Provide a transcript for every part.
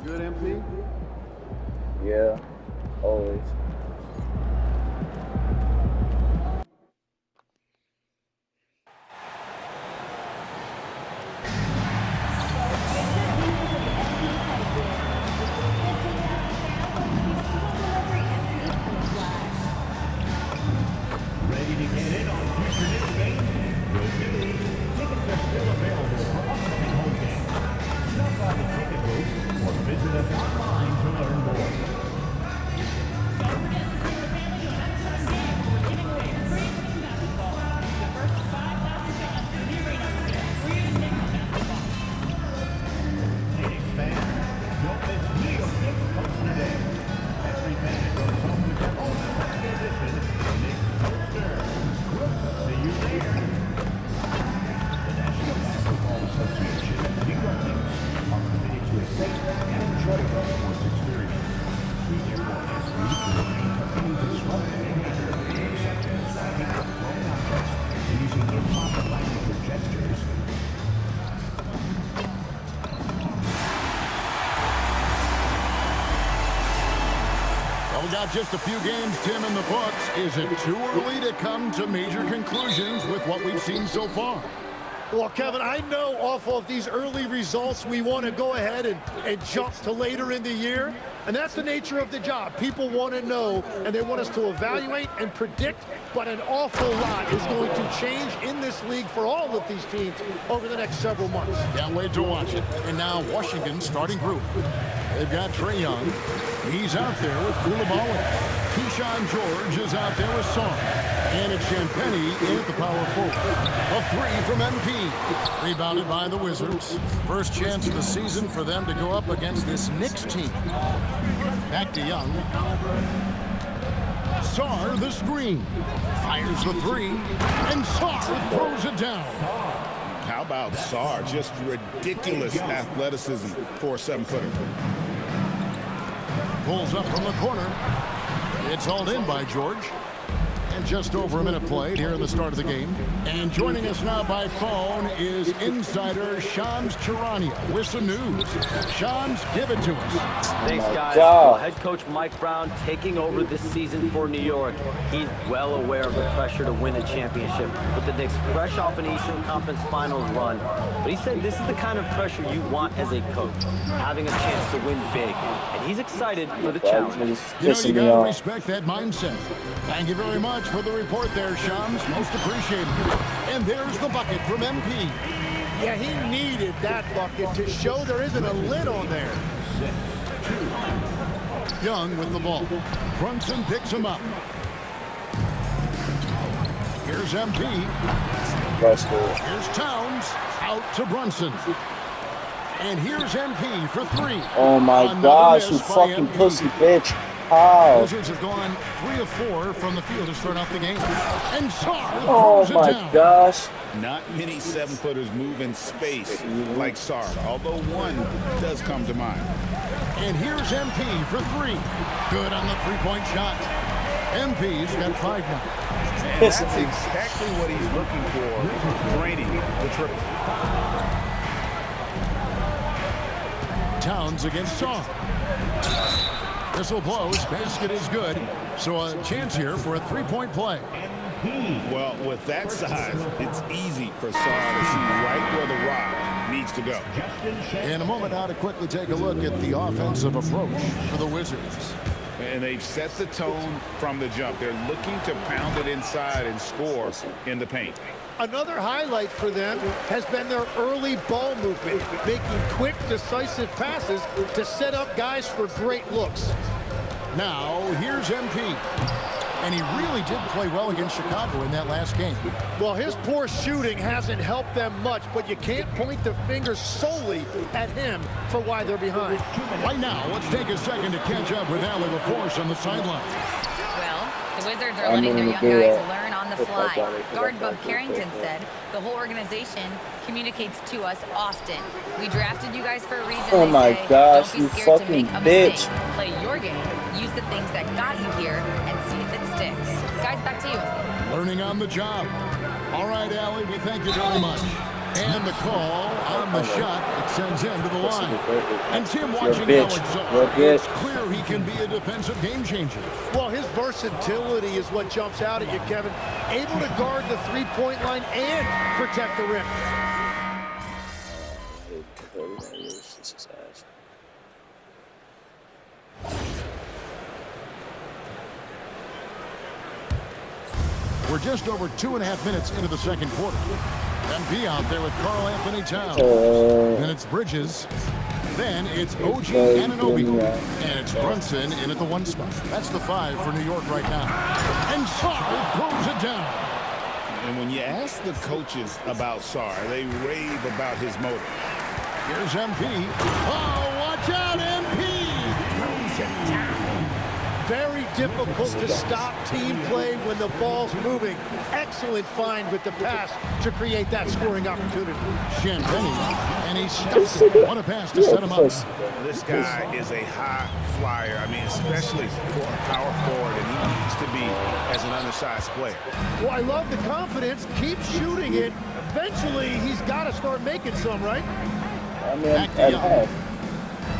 good, MP? Yeah, always. Ready to get in on future Knicks games? Good news. Tickets are still available for upcoming home games. Stop by the ticket booth or visit us online to learn more. Don't forget to bring the family to an upcoming game. We're giving away free Knicks basketball. The first 5,000 fans to the arena will get free Knicks basketball. Knicks fans, don't miss New York Knicks Poster Day. Every fan goes home with their own special edition Knicks poster. We'll see you there. The National Basketball Association and the New York Knicks are committed to a safe and enjoyable sports experience. We therefore ask you to refrain from any disruptive behavior, such as grabbing or throwing objects, and using improper language or gestures. Well, we got just a few games, Tim, in the books. Is it too early to come to major conclusions with what we've seen so far? Well, Kevin, I know off of these early results, we want to go ahead and jump to later in the year. And that's the nature of the job. People want to know, and they want us to evaluate and predict, but an awful lot is going to change in this league for all of these teams over the next several months. Can't wait to watch it. And now Washington's starting group. They've got Trae Young. He's out there with Koulibaly. Keyshawn George is out there with Song. And it's Champagnie in at the power forward. A three from MP. Rebounded by the Wizards. First chance of the season for them to go up against this Knicks team. Back to Young. Sarr the screen. Fires the three. And Sarr throws it down. How about Sarr? Just ridiculous athleticism for a 7-footer. Pulls up from the corner. It's hauled in by George. And just over a minute played here in the start of the game. And joining us now by phone is insider Shams Charania with some news. Shams, give it to us. Thanks, guys. God. Well, head coach Mike Brown taking over this season for New York. He's well aware of the pressure to win a championship with the Knicks fresh off an Eastern Conference Finals run. But he said this is the kind of pressure you want as a coach, having a chance to win big. And he's excited for the challenge. You know, you got to respect that mindset. Thank you very much for the report there, Shams. Most appreciated. And there's the bucket from MP. Yeah, he needed that bucket to show there isn't a lid on there. Young with the ball. Brunson picks him up. Here's MP. Here's Towns. Out to Brunson. And here's MP for three. Oh my Another gosh, you miss by fucking MP. pussy bitch. How? Wizards have gone 3 of 4 from the field to start off the game. And Sarr Oh throws it my down. gosh. Not many 7-footers move in space like Sarr, although one does come to mind. And here's MP for three. Good on the three-point shot. MP's got 5 now. And that's exactly what he's looking for, draining the triple. Towns against Sarr. Whistle blows, basket is good. So a chance here for a three-point play. Well, with that size, it's easy for Sarr to see right where the rock needs to go. In a moment now to quickly take a look at the offensive approach for the Wizards. And they've set the tone from the jump. They're looking to pound it inside and score in the paint. Another highlight for them has been their early ball movement, making quick, decisive passes to set up guys for great looks. Now, here's MP. And he really did play well against Chicago in that last game. Well, his poor shooting hasn't helped them much, but you can't point the finger solely at him for why they're behind. Right now, let's take a second to catch up with Allie LaForce on the sideline. Well, the Wizards are letting their young guys learn on the fly. Guard Bub Carrington said the whole organization communicates to us often. We drafted you guys for a reason. Oh my gosh, don't be you scared to fucking make a bitch. mistake. Play your game, use the things that got you here, and see if it sticks. Guys, back to you. Learning on the job. All right, Allie, we thank you very much. And the call on the shot, it sends him to the line. And Tim, watching bitch. Alexander, You're a it's bitch. clear he can be a defensive game changer. Well, his versatility is what jumps out at you, Kevin. Able to guard the three-point line and protect the rim. We're just over 2.5 minutes into the second quarter. MP out there with Karl Anthony Towns. Then it's Bridges. Then it's OG Anunoby. And it's Brunson in at the 1 spot. That's the 5 for New York right now. And Sarr throws it down. And when you ask the coaches about Sarr, they rave about his motor. Here's MP. Oh, watch out, MP! Throws it down. Very difficult to stop team play when the ball's moving. Excellent find with the pass to create that scoring opportunity. Champagne, and he stops it. What a pass to set him up. This guy is a high flyer. I mean, especially for a power forward, and he needs to be as an undersized player. Well, I love the confidence. Keep shooting it. Eventually, he's got to start making some, right? I mean, Back to at Young. home.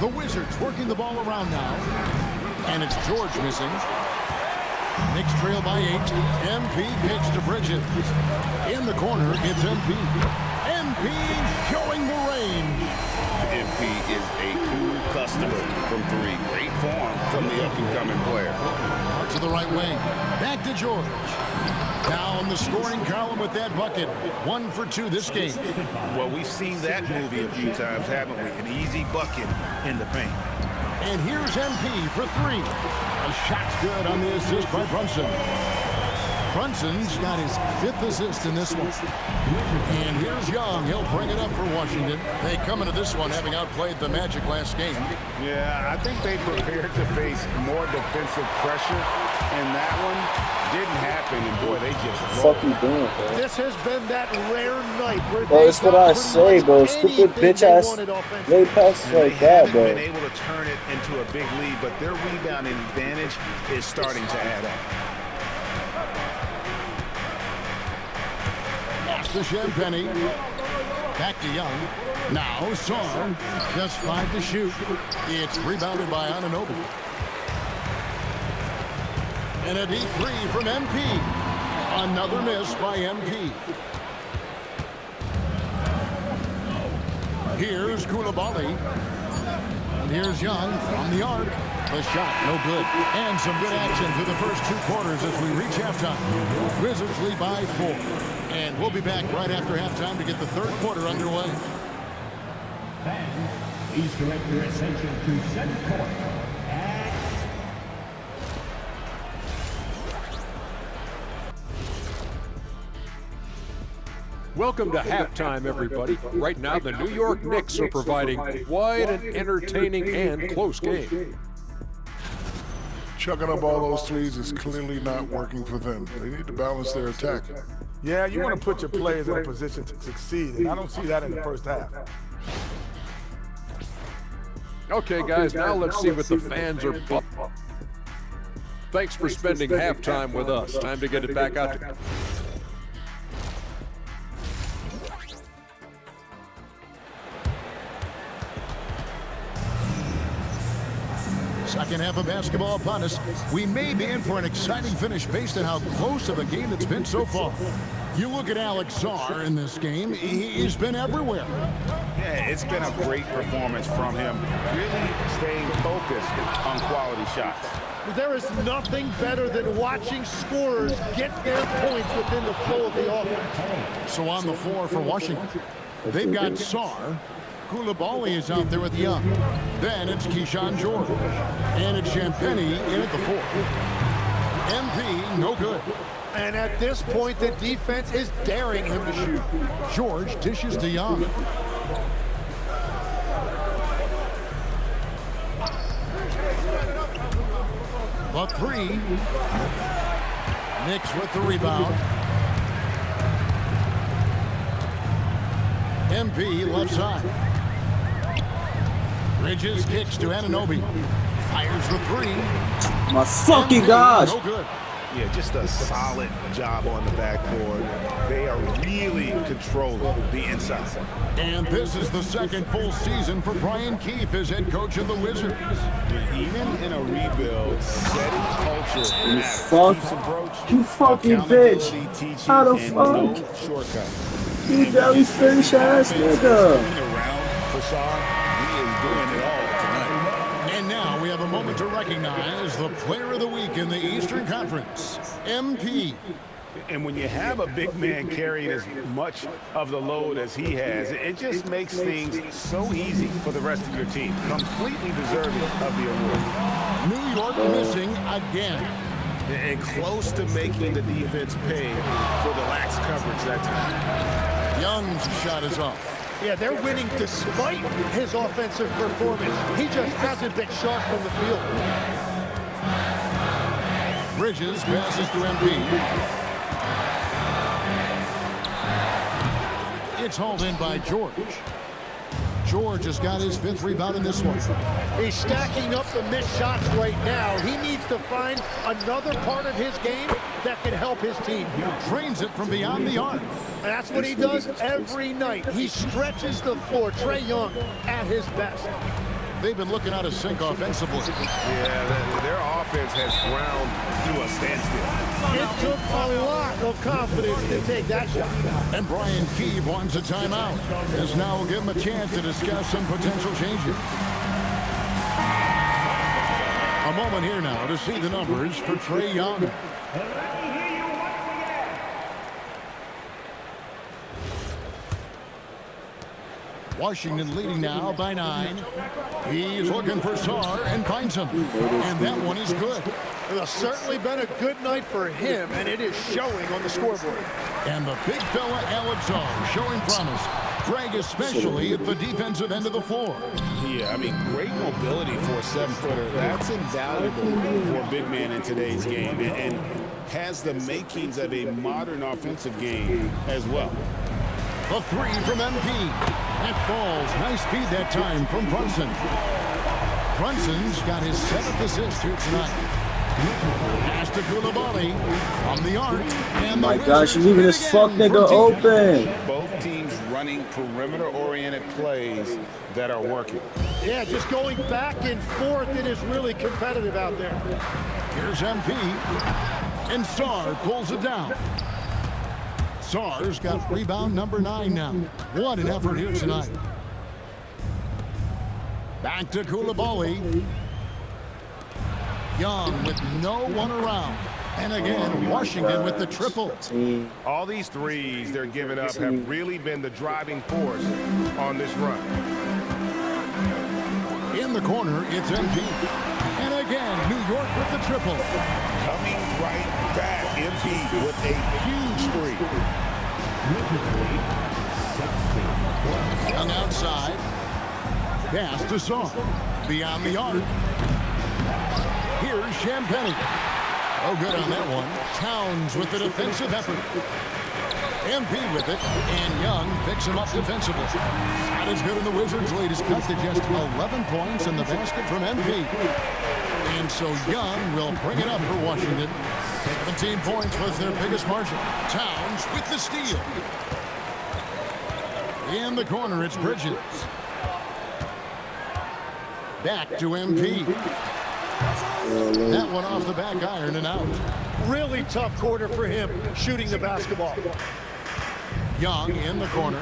The Wizards working the ball around now. And it's George missing. Knicks trail by 8. MP kicks to Bridges. In the corner, it's MP. MP showing the range. MP is a cool customer from 3. Great form from the up-and-coming player. Out to the right wing. Back to George. Down the scoring column with that bucket. 1 for 2 this game. Well, we've seen that movie a few times, haven't we? An easy bucket in the paint. And here's MP for 3. A shot's good on the assist by Brunson. Brunson's got his 5th assist in this one. And here's Young. He'll bring it up for Washington. They come into this one having outplayed the Magic last game. Yeah, I think they prepared to face more defensive pressure, and that one didn't happen, and boy, they just What the fuck you doing, bro? This has been that rare night where Bro, they that's what got I pretty say, much bro. Stupid anything bitch they ass wanted offensively. lay passes And they like that, haven't bro. been able to turn it into a big lead, but their rebounding advantage is starting to add up. Pass to Champagne. Back to Young. Now Sarr. Just 5 to shoot. It's rebounded by Anunoby. And a deep 3 from MP. Another miss by MP. Here's Koulibaly. And here's Young from the arc. The shot, no good. And some good action through the first 2 quarters as we reach halftime. Wizards lead by 4. And we'll be back right after halftime to get the 3rd quarter underway. Fans, please direct your attention to center court. Welcome to halftime, everybody. Right now, the New York Knicks are providing quite an entertaining and close game. Chucking up all those threes is clearly not working for them. They need to balance their attack. Yeah, you want to put your players in a position to succeed, and I don't see that in the first half. Okay, guys, now let's see what the fans are. Thanks for spending halftime with us. Time to get it back out to. Second half of basketball upon us. We may be in for an exciting finish based on how close of a game it's been so far. You look at Alex Sarr in this game, he's been everywhere. Yeah, it's been a great performance from him, really staying focused on quality shots. There is nothing better than watching scorers get their points within the flow of the offense. So on the floor for Washington, they've got Sarr. Koulibaly is out there with Young. Then it's Keyshawn George. And it's Champagne in at the 4. MP, no good. And at this point, the defense is daring him to shoot. George dishes to Young. The 3. Knicks with the rebound. MP left side. Bridges kicks to Anunoby. Fires the 3. My fucking MP, gosh. no good. Yeah, just a solid job on the backboard. They are really controlling the inside. And this is the second full season for Brian Keefe as head coach of the Wizards. Even in a rebuild, setting culture You matters. fuck. Keefe's approach, You fucking accountability, bitch. teaching, How the and fuck? no shortcuts. You jellyfish ass nigga. Around for Saar, he is doing it all tonight. And now we have a moment to recognize the player of the week in the Eastern Conference, MP. And when you have a big man carrying as much of the load as he has, it just makes things so easy for the rest of your team. Completely deserving of the award. New York missing again. And close to making the defense pay for the lax coverage that time. Young's shot is off. Yeah, they're winning despite his offensive performance. He just hasn't been sharp from the field. Bridges passes to MP. It's hauled in by George. George has got his 5th rebound in this one. He's stacking up the missed shots right now. He needs to find another part of his game that can help his team. Drains it from beyond the arc. And that's what he does every night. He stretches the floor. Trae Young at his best. They've been looking out of sync offensively. Yeah, their offense has ground to a standstill. It took a lot of confidence to take that shot. And Brian Keefe wants a timeout, as now will give him a chance to discuss some potential changes. A moment here now to see the numbers for Trae Young. Washington leading now by 9. He's looking for Saar and finds him. And that one is good. It's certainly been a good night for him, and it is showing on the scoreboard. And the big fella, Alex Saar, showing promise. Greg especially at the defensive end of the floor. Yeah, I mean, great mobility for a 7-footer. That's invaluable for a big man in today's game, and has the makings of a modern offensive game as well. The 3 from MP. It falls. Nice speed that time from Brunson. Brunson's got his 7th assist here tonight. Pass to Coulibaly from the arc. And My gosh, you're leaving this fuck nigga open. Both teams running perimeter-oriented plays that are working. Yeah, just going back and forth. It is really competitive out there. Here's MP. And Saar pulls it down. Saar's got rebound number 9 now. What an effort here tonight. Back to Coulibaly. Young with no one around. And again, Washington with the triple. All these threes they're giving up have really been the driving force on this run. In the corner, it's MP. And again, New York with the triple. Coming right back, MP with a huge three. Young outside. Pass to Saar. Beyond the arc. Here's Champagnie. Oh, good on that one. Towns with the defensive effort. MP with it, and Young picks him up defensively. That is good in the Wizards' latest cut to just 11 points in the basket from MP. And so Young will bring it up for Washington. 17 points was their biggest margin. Towns with the steal. In the corner, it's Bridges. Back to MP. That one off the back iron and out. Really tough quarter for him shooting the basketball. Young in the corner.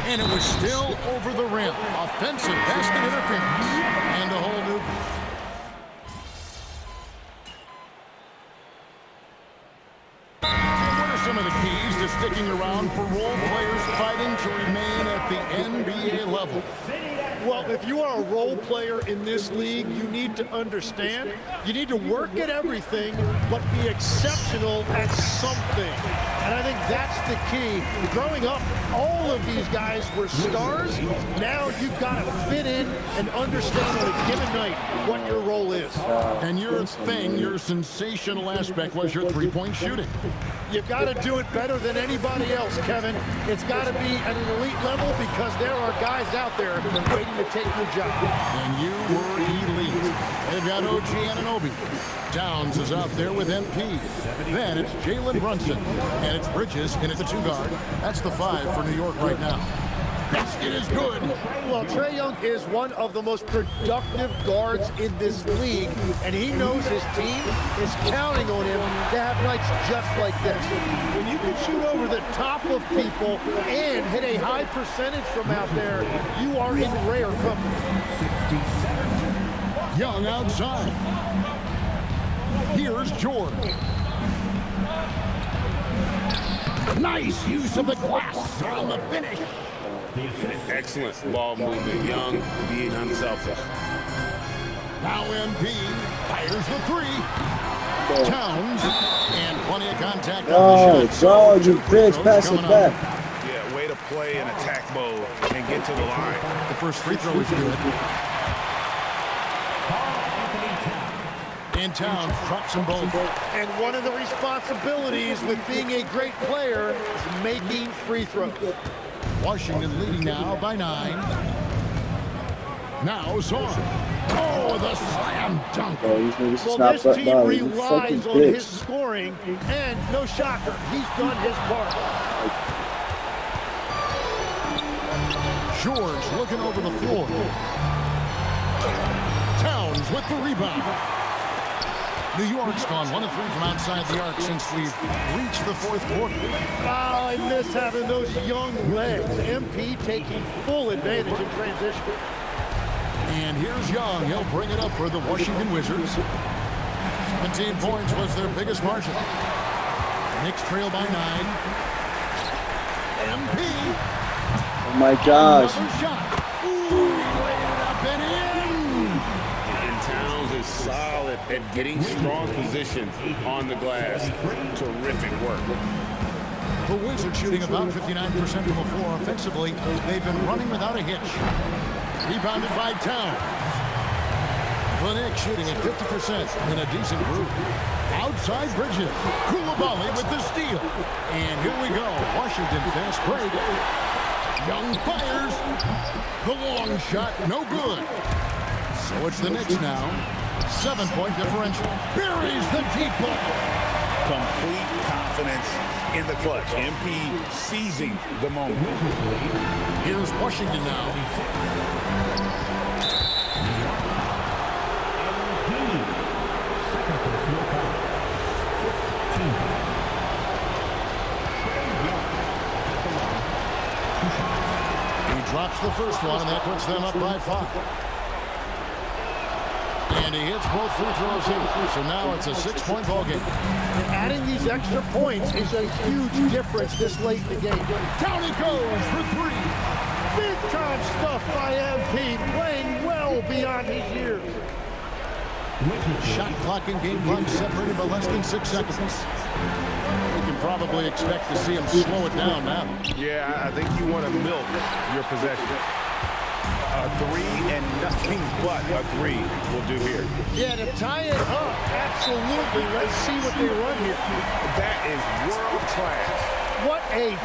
And it was still over the rim. Offensive basket interference. And a whole new... What are some of the keys to sticking around for role players fighting to remain at the NBA level? Well, if you are a role player in this league, you need to understand, you need to work at everything, but be exceptional at something. And I think that's the key. Growing up, all of these guys were stars. Now you've got to fit in and understand on a given night what your role is. And your thing, your sensational aspect was your three-point shooting. You've got to do it better than anybody else, Kevin. It's got to be at an elite level because there are guys out there waiting to take your job. And you were elite. They've got OG Anunoby. Downs is out there with MP. Then it's Jalen Brunson. And it's Bridges in at the 2 guard. That's the 5 for New York right now. Basket is good. Well, Trae Young is one of the most productive guards in this league, and he knows his team is counting on him to have nights just like this. When you can shoot over the top of people and hit a high percentage from out there, you are in rare company. Young outside. Here's George. Nice use of the glass on the finish. Excellent ball movement. Young being unselfish. Now MP fires the 3. Towns and plenty of contact on the shot. George, you bitch, pass it back. Yeah, way to play in attack mode and get to the line. The first free throw is good. And Towns drops them both. And one of the responsibilities with being a great player is making free throws. Washington leading now by 9. Now Zorn. Oh, the slam dunk. Well, this team relies on his scoring, and no shocker, he's done his part. George looking over the floor. Towns with the rebound. New York's gone 1 of 3 from outside the arc since we've reached the 4th quarter. Oh, I miss having those young legs. MP taking full advantage in transition. And here's Young. He'll bring it up for the Washington Wizards. 17 points was their biggest margin. Knicks trail by 9. MP. Oh my gosh. Another shot. Ooh, he laid it up and in. And Towns is solid at getting strong position on the glass. Terrific work. The Wizards shooting about 59% from the floor offensively. They've been running without a hitch. Rebounded by Towns. The Knicks shooting at 50% in a decent group. Outside Bridges. Koulibaly with the steal. And here we go. Washington fast break. Young fires. The long shot, no good. So it's the Knicks now. 7-point differential. Buries the deep ball. Complete confidence in the clutch. MP seizing the moment. Here's Washington now. He drops the first one, and that puts them up by 5. And he hits both free throws here. So now it's a 6-point ball game. And adding these extra points is a huge difference this late in the game. Down he goes for 3. Big time stuff by MP, playing well beyond his years. Shot clock and game clock separated by less than 6 seconds. We can probably expect to see him slow it down now. Yeah, I think you want to milk your possession. A 3 and nothing but a 3 will do here. Yeah, to tie it up, absolutely. Let's see what they run here. That is world class. What a